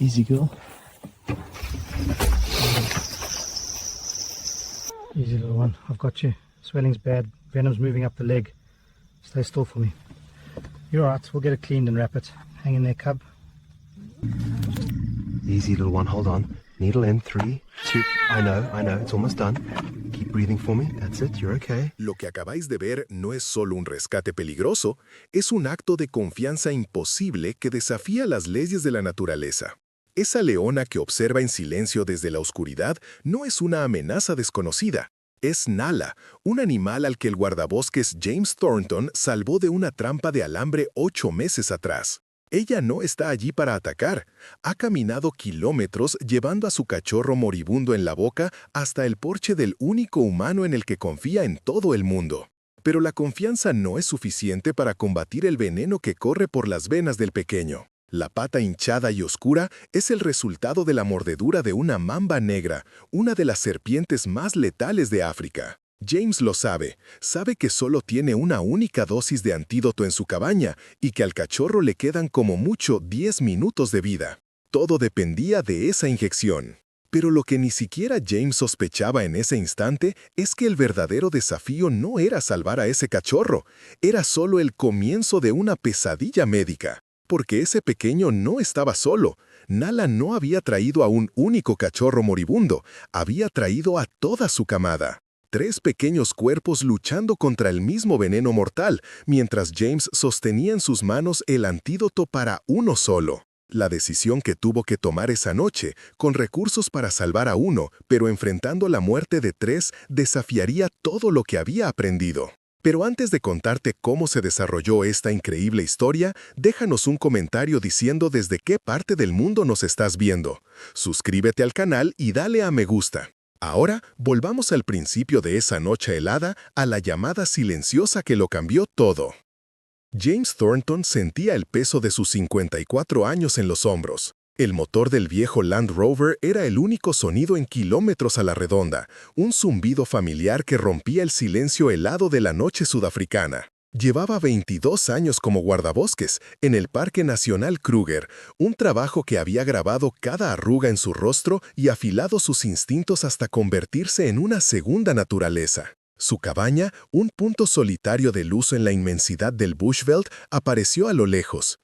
Easy girl. Easy little one. I've got you. Swelling's bad. Venom's moving up the leg. Stay still for me. You're alright. We'll get it cleaned and wrap it. Hang in there, cub. Easy, little one. Hold on. Needle in. 3, 2. I know. It's almost done. Keep breathing for me. That's it. You're okay. Lo que acabáis de ver no es solo un rescate peligroso, es un acto de confianza imposible que desafía las leyes de la naturaleza. Esa leona que observa en silencio desde la oscuridad no es una amenaza desconocida. Es Nala, un animal al que el guardabosques James Thornton salvó de una trampa de alambre 8 meses atrás. Ella no está allí para atacar. Ha caminado kilómetros llevando a su cachorro moribundo en la boca hasta el porche del único humano en el que confía en todo el mundo. Pero la confianza no es suficiente para combatir el veneno que corre por las venas del pequeño. La pata hinchada y oscura es el resultado de la mordedura de una mamba negra, una de las serpientes más letales de África. James lo sabe que solo tiene una única dosis de antídoto en su cabaña y que al cachorro le quedan como mucho 10 minutos de vida. Todo dependía de esa inyección. Pero lo que ni siquiera James sospechaba en ese instante es que el verdadero desafío no era salvar a ese cachorro, era solo el comienzo de una pesadilla médica. Porque ese pequeño no estaba solo. Nala no había traído a un único cachorro moribundo, había traído a toda su camada. 3 pequeños cuerpos luchando contra el mismo veneno mortal, mientras James sostenía en sus manos el antídoto para uno solo. La decisión que tuvo que tomar esa noche, con recursos para salvar a uno, pero enfrentando la muerte de 3, desafiaría todo lo que había aprendido. Pero antes de contarte cómo se desarrolló esta increíble historia, déjanos un comentario diciendo desde qué parte del mundo nos estás viendo. Suscríbete al canal y dale a me gusta. Ahora, volvamos al principio de esa noche helada, a la llamada silenciosa que lo cambió todo. James Thornton sentía el peso de sus 54 años en los hombros. El motor del viejo Land Rover era el único sonido en kilómetros a la redonda, un zumbido familiar que rompía el silencio helado de la noche sudafricana. Llevaba 22 años como guardabosques en el Parque Nacional Kruger, un trabajo que había grabado cada arruga en su rostro y afilado sus instintos hasta convertirse en una segunda naturaleza. Su cabaña, un punto solitario de luz en la inmensidad del Bushveld, apareció a lo lejos.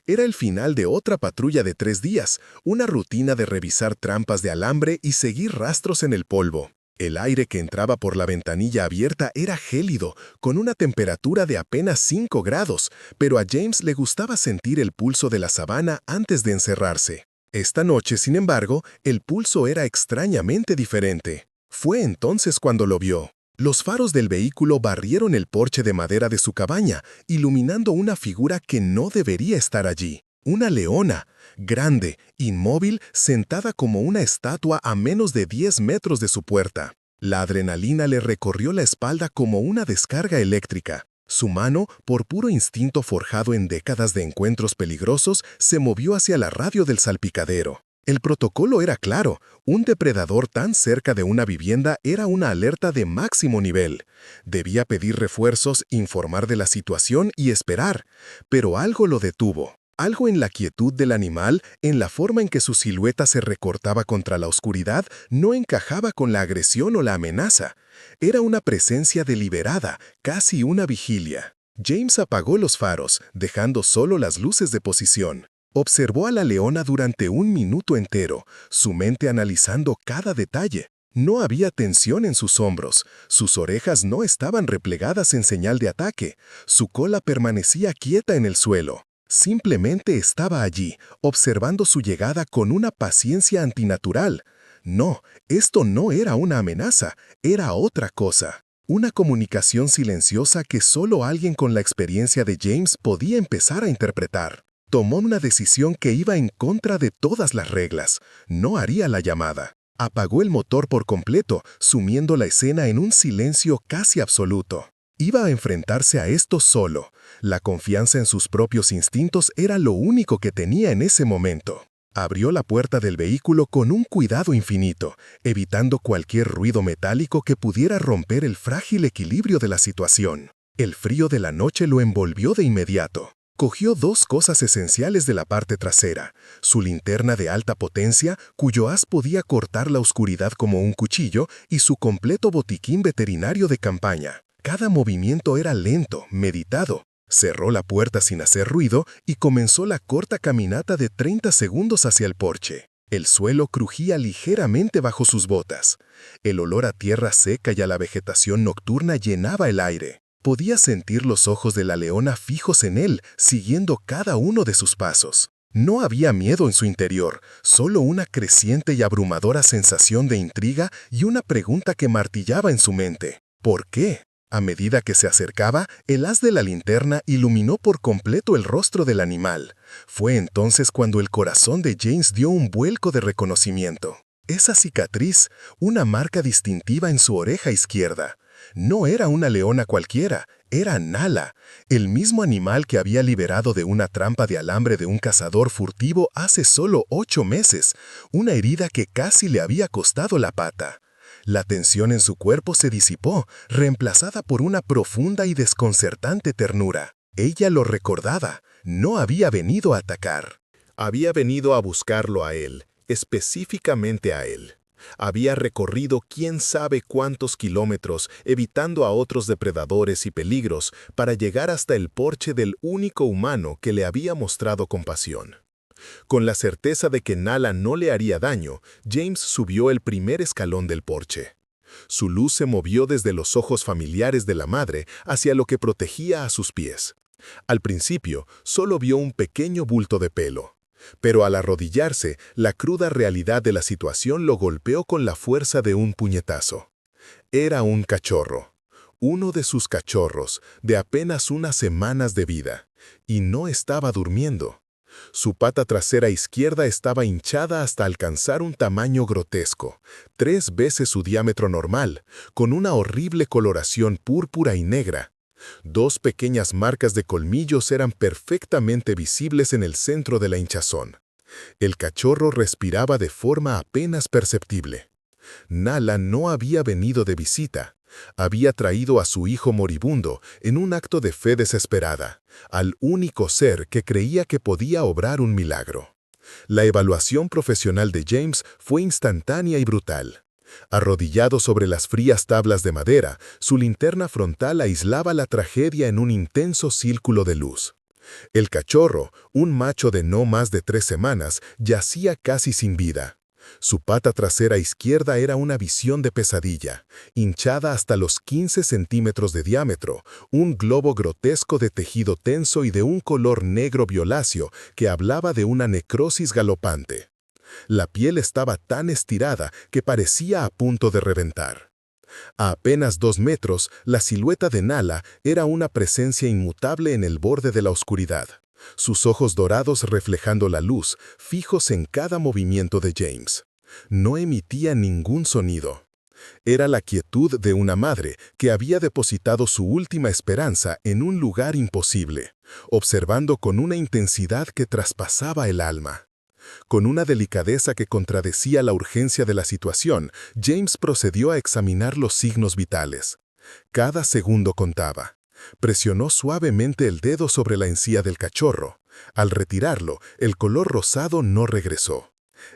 Era el final de otra patrulla de 3 días, una rutina de revisar trampas de alambre y seguir rastros en el polvo. El aire que entraba por la ventanilla abierta era gélido, con una temperatura de apenas 5 grados, pero a James le gustaba sentir el pulso de la sabana antes de encerrarse. Esta noche, sin embargo, el pulso era extrañamente diferente. Fue entonces cuando lo vio. Los faros del vehículo barrieron el porche de madera de su cabaña, iluminando una figura que no debería estar allí. Una leona, grande, inmóvil, sentada como una estatua a menos de 10 metros de su puerta. La adrenalina le recorrió la espalda como una descarga eléctrica. Su mano, por puro instinto forjado en décadas de encuentros peligrosos, se movió hacia la radio del salpicadero. El protocolo era claro, un depredador tan cerca de una vivienda era una alerta de máximo nivel. Debía pedir refuerzos, informar de la situación y esperar, pero algo lo detuvo. Algo en la quietud del animal, en la forma en que su silueta se recortaba contra la oscuridad, no encajaba con la agresión o la amenaza. Era una presencia deliberada, casi una vigilia. James apagó los faros, dejando solo las luces de posición. Observó a la leona durante 1 minuto entero, su mente analizando cada detalle. No había tensión en sus hombros, sus orejas no estaban replegadas en señal de ataque, su cola permanecía quieta en el suelo. Simplemente estaba allí, observando su llegada con una paciencia antinatural. No, esto no era una amenaza, era otra cosa. Una comunicación silenciosa que solo alguien con la experiencia de James podía empezar a interpretar. Tomó una decisión que iba en contra de todas las reglas. No haría la llamada. Apagó el motor por completo, sumiendo la escena en un silencio casi absoluto. Iba a enfrentarse a esto solo. La confianza en sus propios instintos era lo único que tenía en ese momento. Abrió la puerta del vehículo con un cuidado infinito, evitando cualquier ruido metálico que pudiera romper el frágil equilibrio de la situación. El frío de la noche lo envolvió de inmediato. Cogió dos cosas esenciales de la parte trasera, su linterna de alta potencia, cuyo haz podía cortar la oscuridad como un cuchillo, y su completo botiquín veterinario de campaña. Cada movimiento era lento, meditado. Cerró la puerta sin hacer ruido y comenzó la corta caminata de 30 segundos hacia el porche. El suelo crujía ligeramente bajo sus botas. El olor a tierra seca y a la vegetación nocturna llenaba el aire. Podía sentir los ojos de la leona fijos en él, siguiendo cada uno de sus pasos. No había miedo en su interior, solo una creciente y abrumadora sensación de intriga y una pregunta que martillaba en su mente. ¿Por qué? A medida que se acercaba, el haz de la linterna iluminó por completo el rostro del animal. Fue entonces cuando el corazón de James dio un vuelco de reconocimiento. Esa cicatriz, una marca distintiva en su oreja izquierda. No era una leona cualquiera, era Nala, el mismo animal que había liberado de una trampa de alambre de un cazador furtivo hace solo 8 meses, una herida que casi le había costado la pata. La tensión en su cuerpo se disipó, reemplazada por una profunda y desconcertante ternura. Ella lo recordaba, no había venido a atacar. Había venido a buscarlo a él, específicamente a él. Había recorrido quién sabe cuántos kilómetros, evitando a otros depredadores y peligros, para llegar hasta el porche del único humano que le había mostrado compasión. Con la certeza de que Nala no le haría daño, James subió el primer escalón del porche. Su luz se movió desde los ojos familiares de la madre hacia lo que protegía a sus pies. Al principio, solo vio un pequeño bulto de pelo. Pero al arrodillarse, la cruda realidad de la situación lo golpeó con la fuerza de un puñetazo. Era un cachorro. Uno de sus cachorros, de apenas unas semanas de vida. Y no estaba durmiendo. Su pata trasera izquierda estaba hinchada hasta alcanzar un tamaño grotesco, 3 veces su diámetro normal, con una horrible coloración púrpura y negra. 2 pequeñas marcas de colmillos eran perfectamente visibles en el centro de la hinchazón. El cachorro respiraba de forma apenas perceptible. Nala no había venido de visita. Había traído a su hijo moribundo en un acto de fe desesperada, al único ser que creía que podía obrar un milagro. La evaluación profesional de James fue instantánea y brutal. Arrodillado sobre las frías tablas de madera, su linterna frontal aislaba la tragedia en un intenso círculo de luz. El cachorro, un macho de no más de 3 semanas, yacía casi sin vida. Su pata trasera izquierda era una visión de pesadilla, hinchada hasta los 15 centímetros de diámetro, un globo grotesco de tejido tenso y de un color negro violáceo que hablaba de una necrosis galopante. La piel estaba tan estirada que parecía a punto de reventar. A apenas 2 metros, la silueta de Nala era una presencia inmutable en el borde de la oscuridad. Sus ojos dorados reflejando la luz, fijos en cada movimiento de James. No emitía ningún sonido. Era la quietud de una madre que había depositado su última esperanza en un lugar imposible, observando con una intensidad que traspasaba el alma. Con una delicadeza que contradecía la urgencia de la situación, James procedió a examinar los signos vitales. Cada segundo contaba. Presionó suavemente el dedo sobre la encía del cachorro. Al retirarlo, el color rosado no regresó.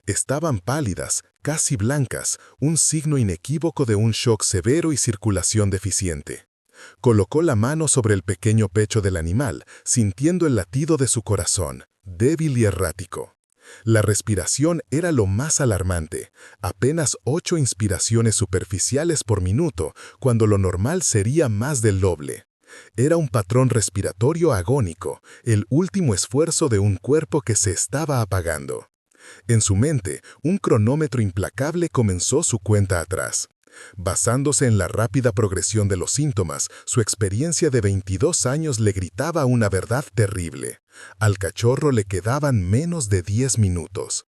Estaban pálidas, casi blancas, un signo inequívoco de un shock severo y circulación deficiente. Colocó la mano sobre el pequeño pecho del animal, sintiendo el latido de su corazón, débil y errático. La respiración era lo más alarmante, apenas 8 inspiraciones superficiales por minuto, cuando lo normal sería más del doble. Era un patrón respiratorio agónico, el último esfuerzo de un cuerpo que se estaba apagando. En su mente, un cronómetro implacable comenzó su cuenta atrás. Basándose en la rápida progresión de los síntomas, su experiencia de 22 años le gritaba una verdad terrible. Al cachorro le quedaban menos de 10 minutos.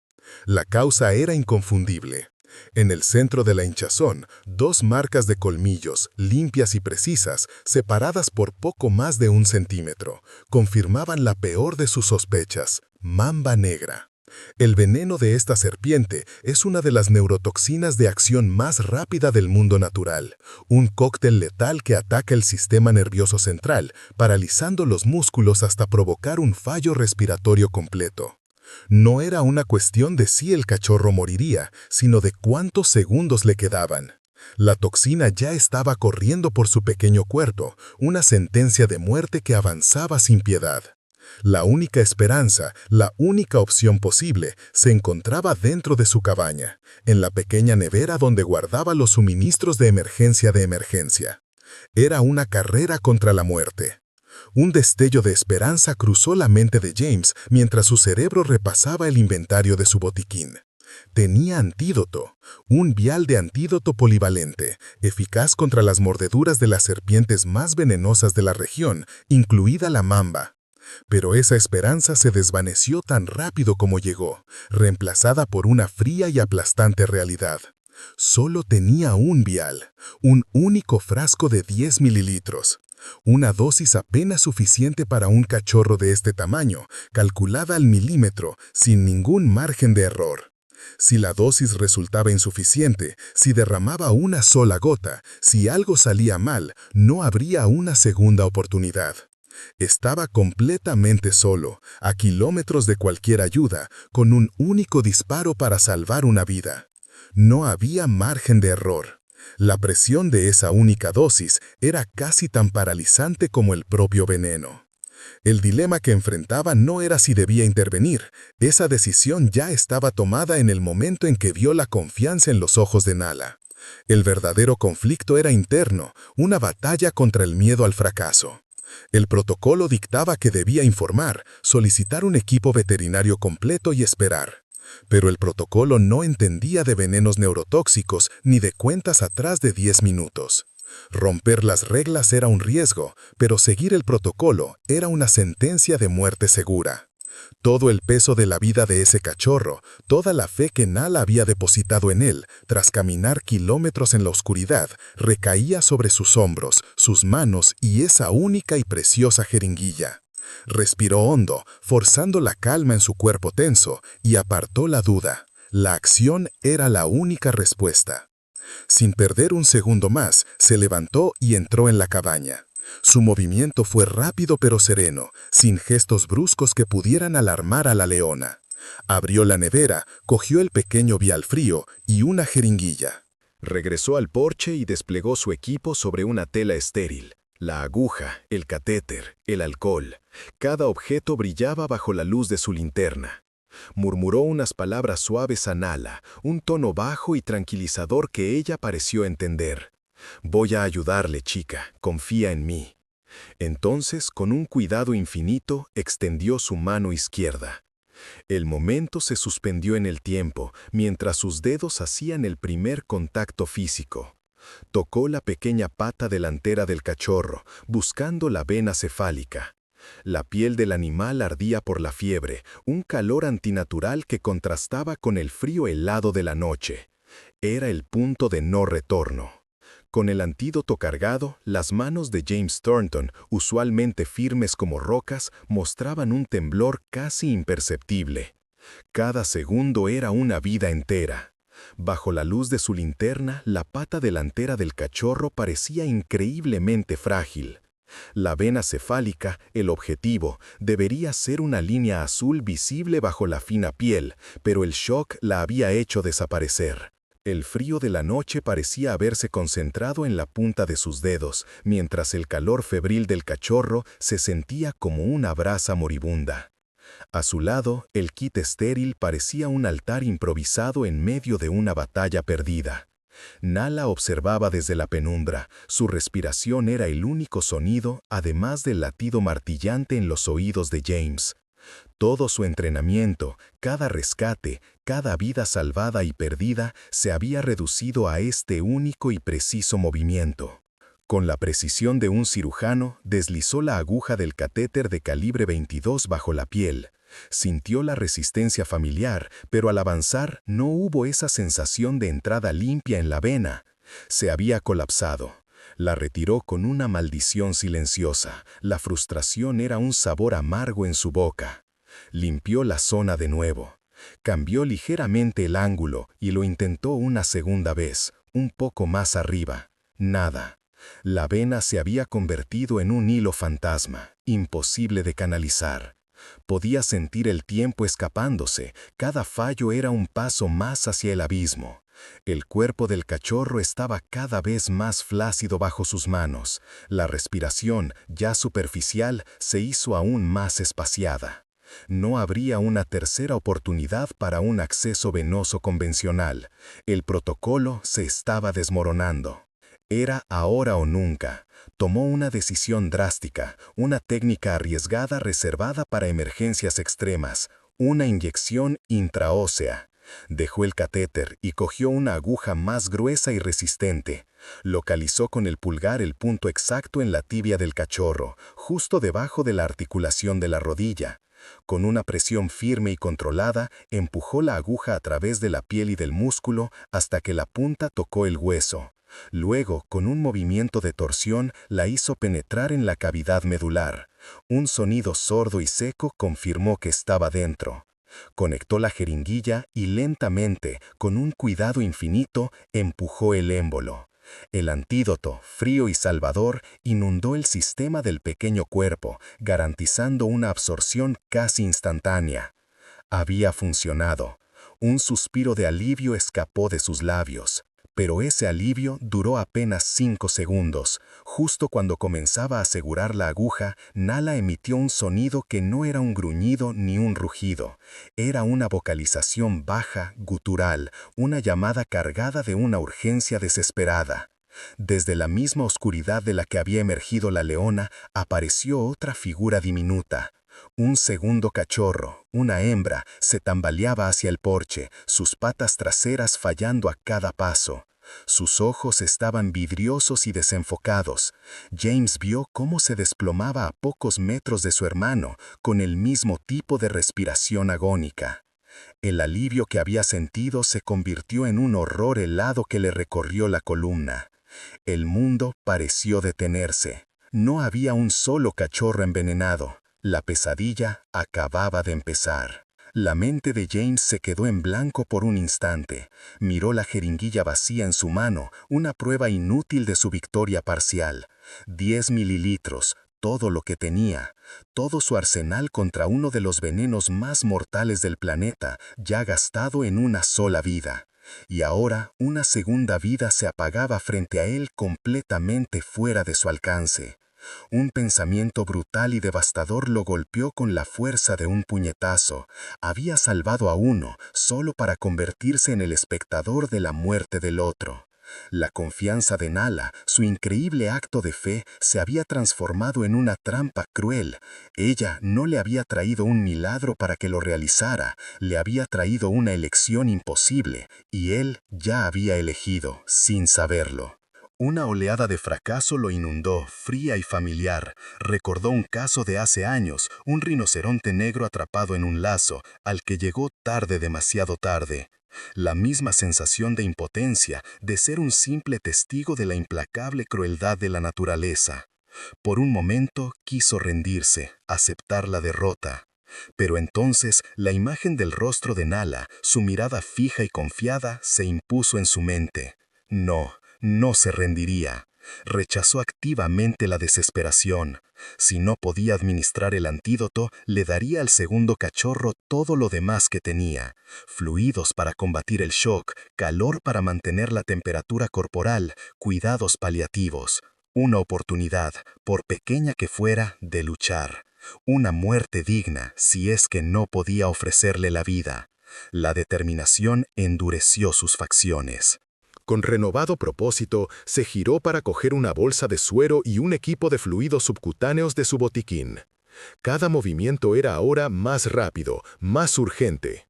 La causa era inconfundible. En el centro de la hinchazón, 2 marcas de colmillos, limpias y precisas, separadas por poco más de 1 centímetro, confirmaban la peor de sus sospechas: mamba negra. El veneno de esta serpiente es una de las neurotoxinas de acción más rápida del mundo natural, un cóctel letal que ataca el sistema nervioso central, paralizando los músculos hasta provocar un fallo respiratorio completo. No era una cuestión de si el cachorro moriría, sino de cuántos segundos le quedaban. La toxina ya estaba corriendo por su pequeño cuerpo, una sentencia de muerte que avanzaba sin piedad. La única esperanza, la única opción posible, se encontraba dentro de su cabaña, en la pequeña nevera donde guardaba los suministros de emergencia. Era una carrera contra la muerte. Un destello de esperanza cruzó la mente de James mientras su cerebro repasaba el inventario de su botiquín. Tenía antídoto, un vial de antídoto polivalente, eficaz contra las mordeduras de las serpientes más venenosas de la región, incluida la mamba. Pero esa esperanza se desvaneció tan rápido como llegó, reemplazada por una fría y aplastante realidad. Solo tenía un vial, un único frasco de 10 mililitros. Una dosis apenas suficiente para un cachorro de este tamaño, calculada al milímetro, sin ningún margen de error. Si la dosis resultaba insuficiente, si derramaba una sola gota, si algo salía mal, no habría una segunda oportunidad. Estaba completamente solo, a kilómetros de cualquier ayuda, con un único disparo para salvar una vida. No había margen de error. La presión de esa única dosis era casi tan paralizante como el propio veneno. El dilema que enfrentaba no era si debía intervenir. Esa decisión ya estaba tomada en el momento en que vio la confianza en los ojos de Nala. El verdadero conflicto era interno, una batalla contra el miedo al fracaso. El protocolo dictaba que debía informar, solicitar un equipo veterinario completo y esperar. Pero el protocolo no entendía de venenos neurotóxicos ni de cuentas atrás de 10 minutos. Romper las reglas era un riesgo, pero seguir el protocolo era una sentencia de muerte segura. Todo el peso de la vida de ese cachorro, toda la fe que Nala había depositado en él, tras caminar kilómetros en la oscuridad, recaía sobre sus hombros, sus manos y esa única y preciosa jeringuilla. Respiró hondo, forzando la calma en su cuerpo tenso, y apartó la duda. La acción era la única respuesta. Sin perder un segundo más, se levantó y entró en la cabaña. Su movimiento fue rápido pero sereno, sin gestos bruscos que pudieran alarmar a la leona. Abrió la nevera, cogió el pequeño vial frío y una jeringuilla. Regresó al porche y desplegó su equipo sobre una tela estéril. La aguja, el catéter, el alcohol. Cada objeto brillaba bajo la luz de su linterna. Murmuró unas palabras suaves a Nala, un tono bajo y tranquilizador que ella pareció entender. «Voy a ayudarle, chica, confía en mí». Entonces, con un cuidado infinito, extendió su mano izquierda. El momento se suspendió en el tiempo, mientras sus dedos hacían el primer contacto físico. Tocó la pequeña pata delantera del cachorro, buscando la vena cefálica. La piel del animal ardía por la fiebre, un calor antinatural que contrastaba con el frío helado de la noche. Era el punto de no retorno. Con el antídoto cargado, las manos de James Thornton, usualmente firmes como rocas, mostraban un temblor casi imperceptible. Cada segundo era una vida entera. Bajo la luz de su linterna, la pata delantera del cachorro parecía increíblemente frágil. La vena cefálica, el objetivo, debería ser una línea azul visible bajo la fina piel, pero el shock la había hecho desaparecer. El frío de la noche parecía haberse concentrado en la punta de sus dedos, mientras el calor febril del cachorro se sentía como una brasa moribunda. A su lado, el kit estéril parecía un altar improvisado en medio de una batalla perdida. Nala observaba desde la penumbra. Su respiración era el único sonido, además del latido martillante en los oídos de James. Todo su entrenamiento, cada rescate, cada vida salvada y perdida se había reducido a este único y preciso movimiento. Con la precisión de un cirujano, deslizó la aguja del catéter de calibre 22 bajo la piel. Sintió la resistencia familiar, pero al avanzar no hubo esa sensación de entrada limpia en la vena. Se había colapsado. La retiró con una maldición silenciosa. La frustración era un sabor amargo en su boca. Limpió la zona de nuevo. Cambió ligeramente el ángulo y lo intentó una segunda vez, un poco más arriba. Nada. La vena se había convertido en un hilo fantasma, imposible de canalizar. Podía sentir el tiempo escapándose, cada fallo era un paso más hacia el abismo. El cuerpo del cachorro estaba cada vez más flácido bajo sus manos. La respiración, ya superficial, se hizo aún más espaciada. No habría una tercera oportunidad para un acceso venoso convencional. El protocolo se estaba desmoronando. Era ahora o nunca. Tomó una decisión drástica, una técnica arriesgada reservada para emergencias extremas, una inyección intraósea. Dejó el catéter y cogió una aguja más gruesa y resistente. Localizó con el pulgar el punto exacto en la tibia del cachorro, justo debajo de la articulación de la rodilla. Con una presión firme y controlada, empujó la aguja a través de la piel y del músculo hasta que la punta tocó el hueso. Luego, con un movimiento de torsión, la hizo penetrar en la cavidad medular. Un sonido sordo y seco confirmó que estaba dentro. Conectó la jeringuilla y lentamente, con un cuidado infinito, empujó el émbolo. El antídoto, frío y salvador, inundó el sistema del pequeño cuerpo, garantizando una absorción casi instantánea. Había funcionado. Un suspiro de alivio escapó de sus labios. Pero ese alivio duró apenas 5 segundos. Justo cuando comenzaba a asegurar la aguja, Nala emitió un sonido que no era un gruñido ni un rugido. Era una vocalización baja, gutural, una llamada cargada de una urgencia desesperada. Desde la misma oscuridad de la que había emergido la leona, apareció otra figura diminuta. Un segundo cachorro, una hembra, se tambaleaba hacia el porche, sus patas traseras fallando a cada paso. Sus ojos estaban vidriosos y desenfocados. James vio cómo se desplomaba a pocos metros de su hermano, con el mismo tipo de respiración agónica. El alivio que había sentido se convirtió en un horror helado que le recorrió la columna. El mundo pareció detenerse. No había un solo cachorro envenenado. La pesadilla acababa de empezar. La mente de James se quedó en blanco por un instante. Miró la jeringuilla vacía en su mano, una prueba inútil de su victoria parcial. 10 mililitros, todo lo que tenía. Todo su arsenal contra uno de los venenos más mortales del planeta, ya gastado en una sola vida. Y ahora una segunda vida se apagaba frente a él completamente fuera de su alcance. Un pensamiento brutal y devastador lo golpeó con la fuerza de un puñetazo. Había salvado a uno, solo para convertirse en el espectador de la muerte del otro. La confianza de Nala, su increíble acto de fe, se había transformado en una trampa cruel. Ella no le había traído un milagro para que lo realizara, le había traído una elección imposible, y él ya había elegido, sin saberlo. Una oleada de fracaso lo inundó, fría y familiar. Recordó un caso de hace años, un rinoceronte negro atrapado en un lazo, al que llegó tarde, demasiado tarde. La misma sensación de impotencia, de ser un simple testigo de la implacable crueldad de la naturaleza. Por un momento quiso rendirse, aceptar la derrota. Pero entonces la imagen del rostro de Nala, su mirada fija y confiada, se impuso en su mente. No se rendiría. Rechazó activamente la desesperación. Si no podía administrar el antídoto, le daría al segundo cachorro todo lo demás que tenía: fluidos para combatir el shock, calor para mantener la temperatura corporal, cuidados paliativos. Una oportunidad, por pequeña que fuera, de luchar. Una muerte digna, si es que no podía ofrecerle la vida. La determinación endureció sus facciones. Con renovado propósito, se giró para coger una bolsa de suero y un equipo de fluidos subcutáneos de su botiquín. Cada movimiento era ahora más rápido, más urgente.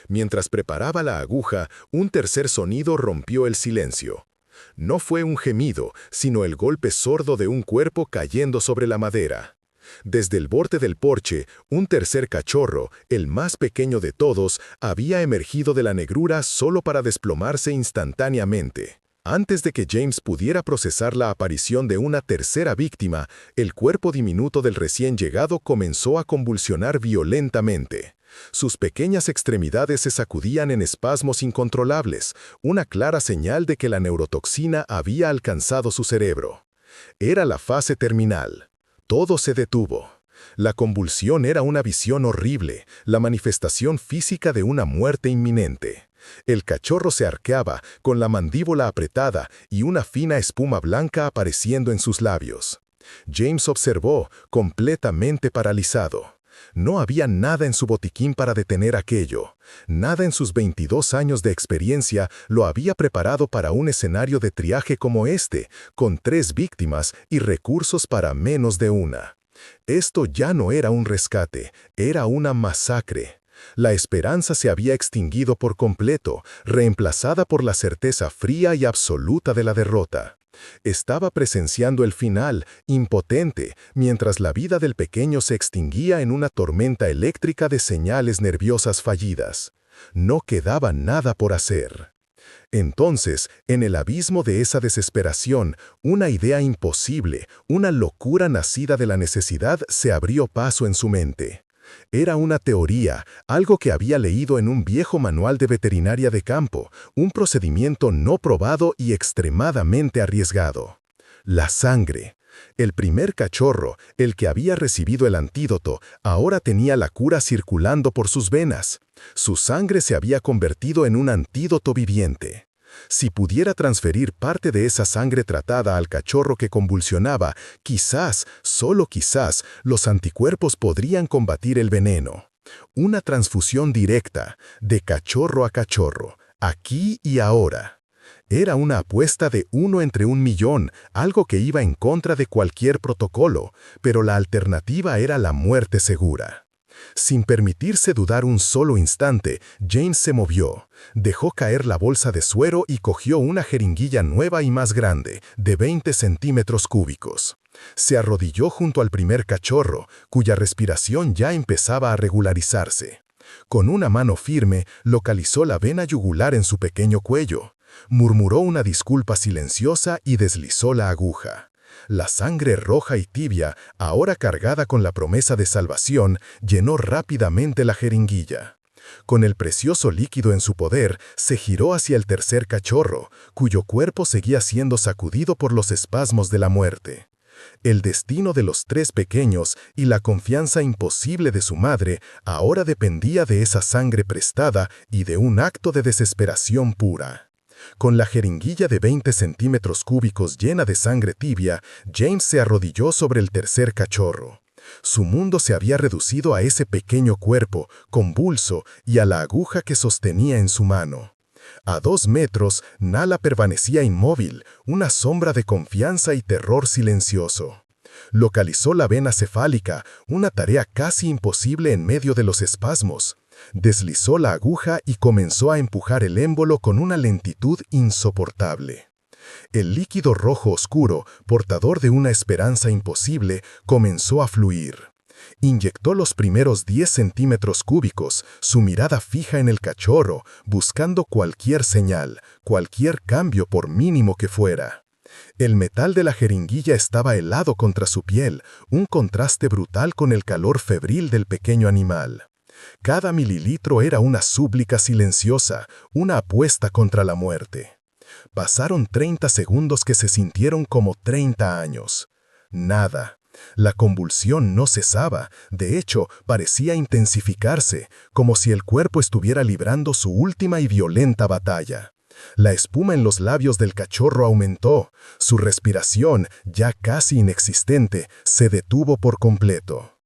Mientras preparaba la aguja, un tercer sonido rompió el silencio. No fue un gemido, sino el golpe sordo de un cuerpo cayendo sobre la madera. Desde el borde del porche, un tercer cachorro, el más pequeño de todos, había emergido de la negrura solo para desplomarse instantáneamente. Antes de que James pudiera procesar la aparición de una tercera víctima, el cuerpo diminuto del recién llegado comenzó a convulsionar violentamente. Sus pequeñas extremidades se sacudían en espasmos incontrolables, una clara señal de que la neurotoxina había alcanzado su cerebro. Era la fase terminal. Todo se detuvo. La convulsión era una visión horrible, la manifestación física de una muerte inminente. El cachorro se arqueaba, con la mandíbula apretada y una fina espuma blanca apareciendo en sus labios. James observó, completamente paralizado. No había nada en su botiquín para detener aquello. Nada en sus 22 años de experiencia lo había preparado para un escenario de triaje como este, con 3 víctimas y recursos para menos de una. Esto ya no era un rescate, era una masacre. La esperanza se había extinguido por completo, reemplazada por la certeza fría y absoluta de la derrota. Estaba presenciando el final, impotente, mientras la vida del pequeño se extinguía en una tormenta eléctrica de señales nerviosas fallidas. No quedaba nada por hacer. Entonces, en el abismo de esa desesperación, una idea imposible, una locura nacida de la necesidad se abrió paso en su mente. Era una teoría, algo que había leído en un viejo manual de veterinaria de campo, un procedimiento no probado y extremadamente arriesgado. La sangre. El primer cachorro, el que había recibido el antídoto, ahora tenía la cura circulando por sus venas. Su sangre se había convertido en un antídoto viviente. Si pudiera transferir parte de esa sangre tratada al cachorro que convulsionaba, quizás, solo quizás, los anticuerpos podrían combatir el veneno. Una transfusión directa, de cachorro a cachorro, aquí y ahora. Era una apuesta de 1 entre 1.000.000, algo que iba en contra de cualquier protocolo, pero la alternativa era la muerte segura. Sin permitirse dudar un solo instante, James se movió, dejó caer la bolsa de suero y cogió una jeringuilla nueva y más grande, de 20 centímetros cúbicos. Se arrodilló junto al primer cachorro, cuya respiración ya empezaba a regularizarse. Con una mano firme, localizó la vena yugular en su pequeño cuello. Murmuró una disculpa silenciosa y deslizó la aguja. La sangre roja y tibia, ahora cargada con la promesa de salvación, llenó rápidamente la jeringuilla. Con el precioso líquido en su poder, se giró hacia el tercer cachorro, cuyo cuerpo seguía siendo sacudido por los espasmos de la muerte. El destino de los 3 pequeños y la confianza imposible de su madre ahora dependía de esa sangre prestada y de un acto de desesperación pura. Con la jeringuilla de 20 centímetros cúbicos llena de sangre tibia, James se arrodilló sobre el tercer cachorro. Su mundo se había reducido a ese pequeño cuerpo, convulso, y a la aguja que sostenía en su mano. A 2 metros, Nala permanecía inmóvil, una sombra de confianza y terror silencioso. Localizó la vena cefálica, una tarea casi imposible en medio de los espasmos. Deslizó la aguja y comenzó a empujar el émbolo con una lentitud insoportable. El líquido rojo oscuro, portador de una esperanza imposible, comenzó a fluir. Inyectó los primeros 10 centímetros cúbicos, su mirada fija en el cachorro, buscando cualquier señal, cualquier cambio por mínimo que fuera. El metal de la jeringuilla estaba helado contra su piel, un contraste brutal con el calor febril del pequeño animal. Cada mililitro era una súplica silenciosa, una apuesta contra la muerte. Pasaron 30 segundos que se sintieron como 30 años. Nada. La convulsión no cesaba, de hecho, parecía intensificarse, como si el cuerpo estuviera librando su última y violenta batalla. La espuma en los labios del cachorro aumentó, su respiración, ya casi inexistente, se detuvo por completo.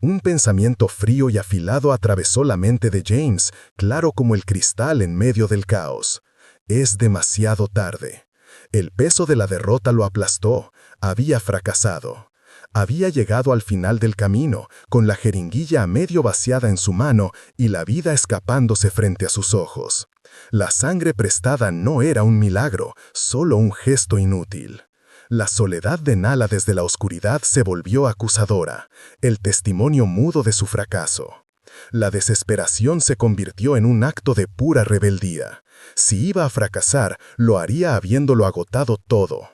Un pensamiento frío y afilado atravesó la mente de James, claro como el cristal en medio del caos. Es demasiado tarde. El peso de la derrota lo aplastó, había fracasado. Había llegado al final del camino, con la jeringuilla a medio vaciada en su mano y la vida escapándose frente a sus ojos. La sangre prestada no era un milagro, solo un gesto inútil. La soledad de Nala desde la oscuridad se volvió acusadora, el testimonio mudo de su fracaso. La desesperación se convirtió en un acto de pura rebeldía. Si iba a fracasar, lo haría habiéndolo agotado todo.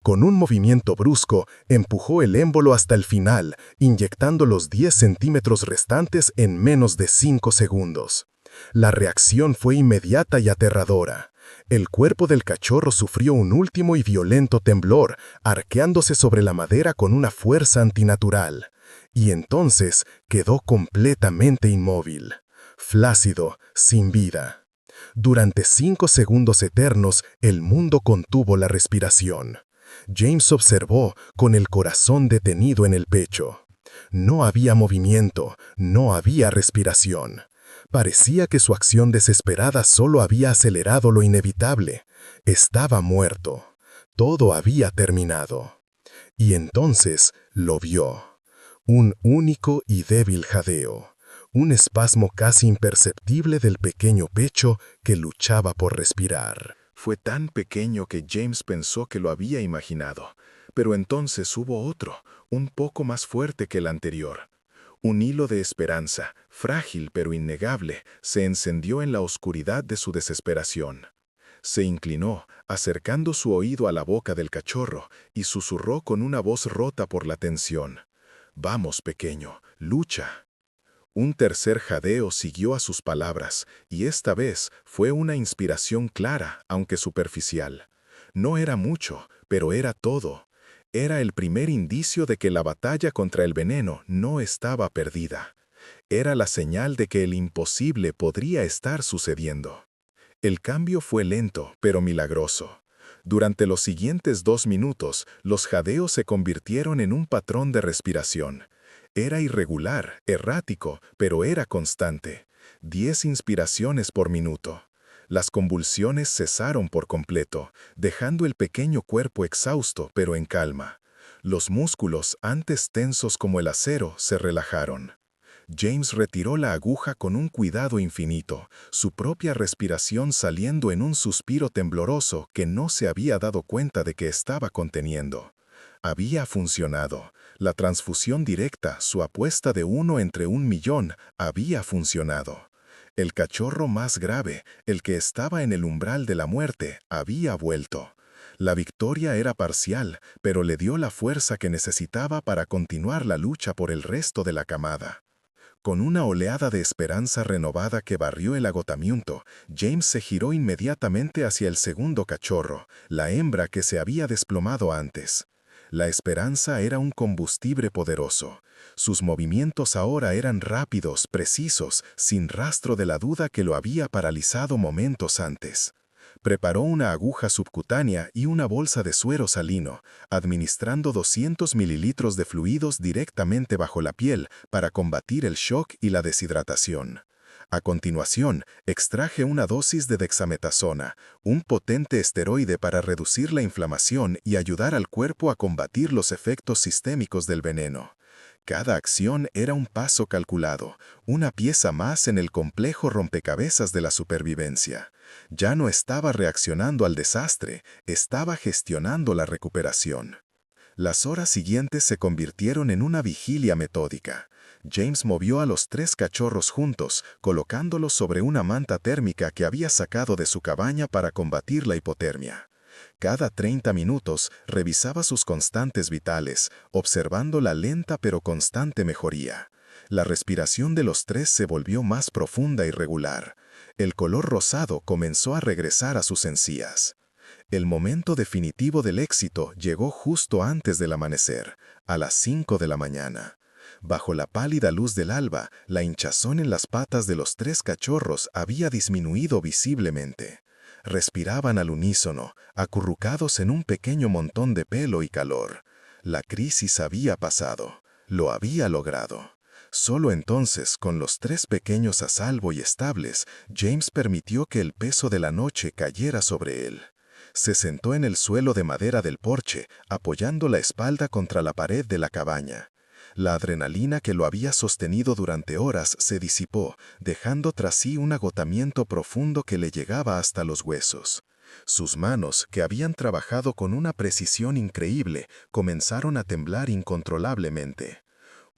Con un movimiento brusco, empujó el émbolo hasta el final, inyectando los 10 centímetros restantes en menos de 5 segundos. La reacción fue inmediata y aterradora. El cuerpo del cachorro sufrió un último y violento temblor, arqueándose sobre la madera con una fuerza antinatural. Y entonces quedó completamente inmóvil, flácido, sin vida. Durante 5 segundos eternos, el mundo contuvo la respiración. James observó con el corazón detenido en el pecho. No había movimiento, no había respiración. Parecía que su acción desesperada solo había acelerado lo inevitable. Estaba muerto. Todo había terminado. Y entonces lo vio. Un único y débil jadeo. Un espasmo casi imperceptible del pequeño pecho que luchaba por respirar. Fue tan pequeño que James pensó que lo había imaginado, pero entonces hubo otro, un poco más fuerte que el anterior. Un hilo de esperanza, frágil pero innegable, se encendió en la oscuridad de su desesperación. Se inclinó, acercando su oído a la boca del cachorro, y susurró con una voz rota por la tensión: «Vamos, pequeño, lucha». Un tercer jadeo siguió a sus palabras, y esta vez fue una inspiración clara, aunque superficial. No era mucho, pero era todo. Era el primer indicio de que la batalla contra el veneno no estaba perdida. Era la señal de que el imposible podría estar sucediendo. El cambio fue lento, pero milagroso. Durante los siguientes 2 minutos, los jadeos se convirtieron en un patrón de respiración. Era irregular, errático, pero era constante. 10 inspiraciones por minuto. Las convulsiones cesaron por completo, dejando el pequeño cuerpo exhausto pero en calma. Los músculos, antes tensos como el acero, se relajaron. James retiró la aguja con un cuidado infinito, su propia respiración saliendo en un suspiro tembloroso que no se había dado cuenta de que estaba conteniendo. Había funcionado. La transfusión directa, su apuesta de 1 entre 1.000.000, había funcionado. El cachorro más grave, el que estaba en el umbral de la muerte, había vuelto. La victoria era parcial, pero le dio la fuerza que necesitaba para continuar la lucha por el resto de la camada. Con una oleada de esperanza renovada que barrió el agotamiento, James se giró inmediatamente hacia el segundo cachorro, la hembra que se había desplomado antes. La esperanza era un combustible poderoso. Sus movimientos ahora eran rápidos, precisos, sin rastro de la duda que lo había paralizado momentos antes. Preparó una aguja subcutánea y una bolsa de suero salino, administrando 200 mililitros de fluidos directamente bajo la piel para combatir el shock y la deshidratación. A continuación, extraje una dosis de dexametasona, un potente esteroide para reducir la inflamación y ayudar al cuerpo a combatir los efectos sistémicos del veneno. Cada acción era un paso calculado, una pieza más en el complejo rompecabezas de la supervivencia. Ya no estaba reaccionando al desastre, estaba gestionando la recuperación. Las horas siguientes se convirtieron en una vigilia metódica. James movió a los 3 cachorros juntos, colocándolos sobre una manta térmica que había sacado de su cabaña para combatir la hipotermia. Cada 30 minutos revisaba sus constantes vitales, observando la lenta pero constante mejoría. La respiración de los 3 se volvió más profunda y regular. El color rosado comenzó a regresar a sus encías. El momento definitivo del éxito llegó justo antes del amanecer, a las 5 de la mañana. Bajo la pálida luz del alba, la hinchazón en las patas de los 3 cachorros había disminuido visiblemente. Respiraban al unísono, acurrucados en un pequeño montón de pelo y calor. La crisis había pasado. Lo había logrado. Solo entonces, con los 3 pequeños a salvo y estables, James permitió que el peso de la noche cayera sobre él. Se sentó en el suelo de madera del porche, apoyando la espalda contra la pared de la cabaña. La adrenalina que lo había sostenido durante horas se disipó, dejando tras sí un agotamiento profundo que le llegaba hasta los huesos. Sus manos, que habían trabajado con una precisión increíble, comenzaron a temblar incontrolablemente.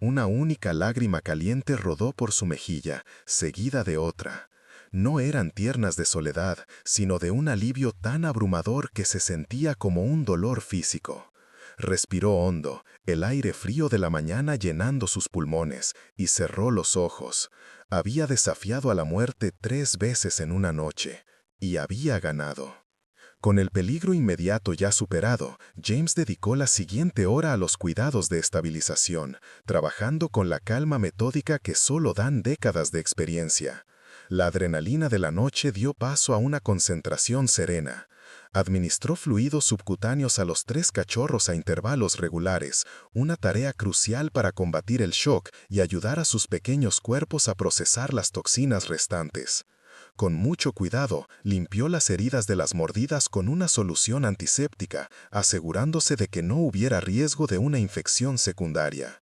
Una única lágrima caliente rodó por su mejilla, seguida de otra. No eran tiernas de soledad, sino de un alivio tan abrumador que se sentía como un dolor físico. Respiró hondo, el aire frío de la mañana llenando sus pulmones, y cerró los ojos. Había desafiado a la muerte 3 veces en una noche, y había ganado. Con el peligro inmediato ya superado, James dedicó la siguiente hora a los cuidados de estabilización, trabajando con la calma metódica que solo dan décadas de experiencia. La adrenalina de la noche dio paso a una concentración serena. Administró fluidos subcutáneos a los 3 cachorros a intervalos regulares, una tarea crucial para combatir el shock y ayudar a sus pequeños cuerpos a procesar las toxinas restantes. Con mucho cuidado, limpió las heridas de las mordidas con una solución antiséptica, asegurándose de que no hubiera riesgo de una infección secundaria.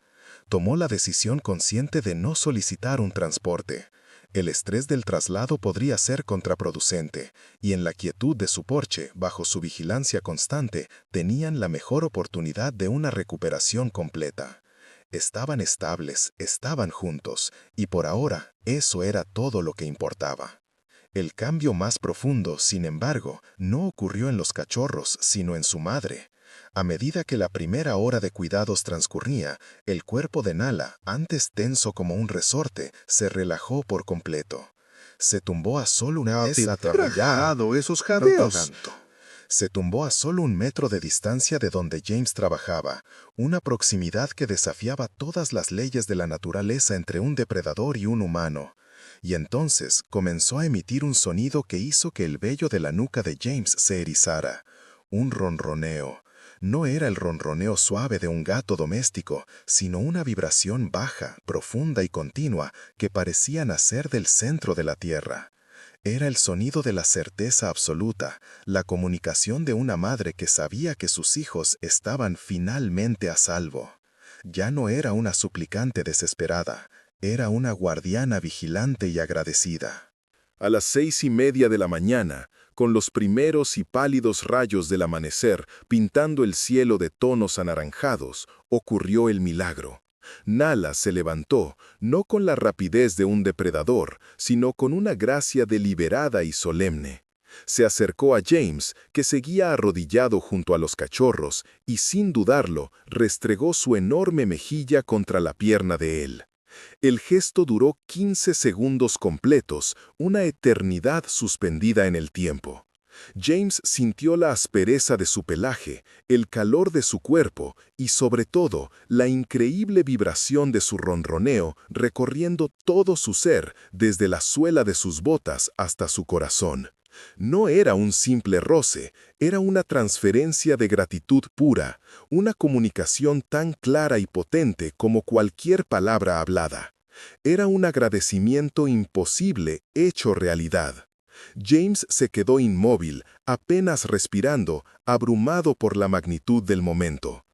Tomó la decisión consciente de no solicitar un transporte. El estrés del traslado podría ser contraproducente, y en la quietud de su porche, bajo su vigilancia constante, tenían la mejor oportunidad de una recuperación completa. Estaban estables, estaban juntos, y por ahora eso era todo lo que importaba. El cambio más profundo, sin embargo, no ocurrió en los cachorros, sino en su madre. A medida que la primera hora de cuidados transcurría, el cuerpo de Nala, antes tenso como un resorte, se relajó por completo. Se tumbó a solo esos jadeos. Se tumbó a solo 1 metro de distancia de donde James trabajaba, una proximidad que desafiaba todas las leyes de la naturaleza entre un depredador y un humano. Y entonces comenzó a emitir un sonido que hizo que el vello de la nuca de James se erizara. Un ronroneo. No era el ronroneo suave de un gato doméstico, sino una vibración baja, profunda y continua que parecía nacer del centro de la tierra. Era el sonido de la certeza absoluta, la comunicación de una madre que sabía que sus hijos estaban finalmente a salvo. Ya no era una suplicante desesperada, era una guardiana vigilante y agradecida. A las 6:30 de la mañana, con los primeros y pálidos rayos del amanecer pintando el cielo de tonos anaranjados, ocurrió el milagro. Nala se levantó, no con la rapidez de un depredador, sino con una gracia deliberada y solemne. Se acercó a James, que seguía arrodillado junto a los cachorros, y sin dudarlo, restregó su enorme mejilla contra la pierna de él. El gesto duró 15 segundos completos, una eternidad suspendida en el tiempo. James sintió la aspereza de su pelaje, el calor de su cuerpo y, sobre todo, la increíble vibración de su ronroneo recorriendo todo su ser, desde la suela de sus botas hasta su corazón. No era un simple roce, era una transferencia de gratitud pura, una comunicación tan clara y potente como cualquier palabra hablada. Era un agradecimiento imposible hecho realidad. James se quedó inmóvil, apenas respirando, abrumado por la magnitud del momento.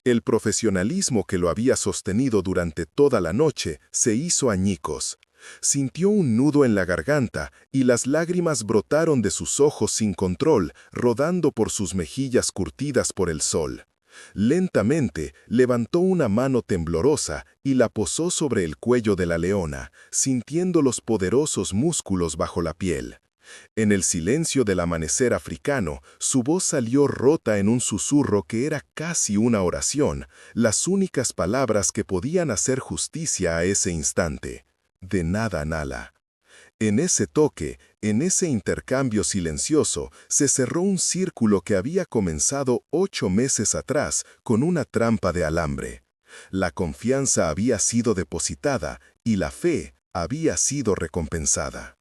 El profesionalismo que lo había sostenido durante toda la noche se hizo añicos. Sintió un nudo en la garganta y las lágrimas brotaron de sus ojos sin control, rodando por sus mejillas curtidas por el sol. Lentamente levantó una mano temblorosa y la posó sobre el cuello de la leona, sintiendo los poderosos músculos bajo la piel. En el silencio del amanecer africano, su voz salió rota en un susurro que era casi una oración, las únicas palabras que podían hacer justicia a ese instante. De nada, Nala. En ese toque, en ese intercambio silencioso, se cerró un círculo que había comenzado 8 meses atrás con una trampa de alambre. La confianza había sido depositada y la fe había sido recompensada.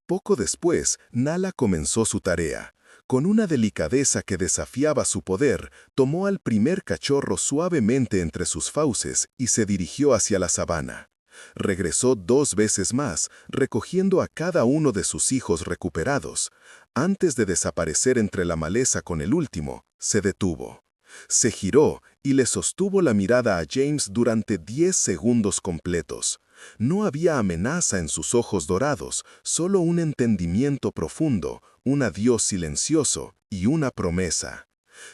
Poco después, Nala comenzó su tarea. Con una delicadeza que desafiaba su poder, tomó al primer cachorro suavemente entre sus fauces y se dirigió hacia la sabana. Regresó 2 veces más, recogiendo a cada uno de sus hijos recuperados. Antes de desaparecer entre la maleza con el último, se detuvo. Se giró y le sostuvo la mirada a James durante 10 segundos completos. No había amenaza en sus ojos dorados, solo un entendimiento profundo, un adiós silencioso y una promesa.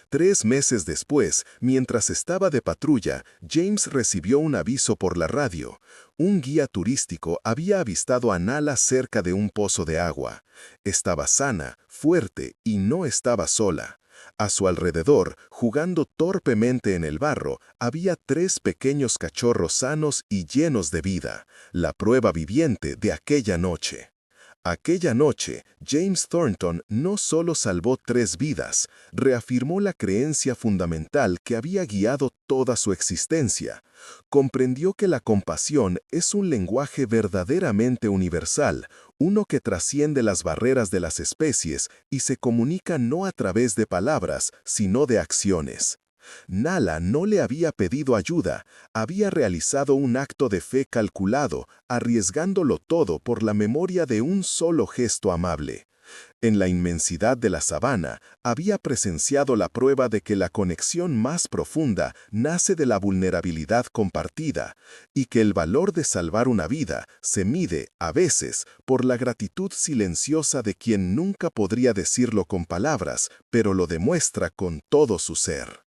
3 meses después, mientras estaba de patrulla, James recibió un aviso por la radio. Un guía turístico había avistado a Nala cerca de un pozo de agua. Estaba sana, fuerte y no estaba sola. A su alrededor, jugando torpemente en el barro, había 3 pequeños cachorros sanos y llenos de vida, la prueba viviente de aquella noche. Aquella noche, James Thornton no solo salvó 3 vidas, reafirmó la creencia fundamental que había guiado toda su existencia. Comprendió que la compasión es un lenguaje verdaderamente universal, uno que trasciende las barreras de las especies y se comunica no a través de palabras, sino de acciones. Nala no le había pedido ayuda, había realizado un acto de fe calculado, arriesgándolo todo por la memoria de un solo gesto amable. En la inmensidad de la sabana, había presenciado la prueba de que la conexión más profunda nace de la vulnerabilidad compartida, y que el valor de salvar una vida se mide, a veces, por la gratitud silenciosa de quien nunca podría decirlo con palabras, pero lo demuestra con todo su ser.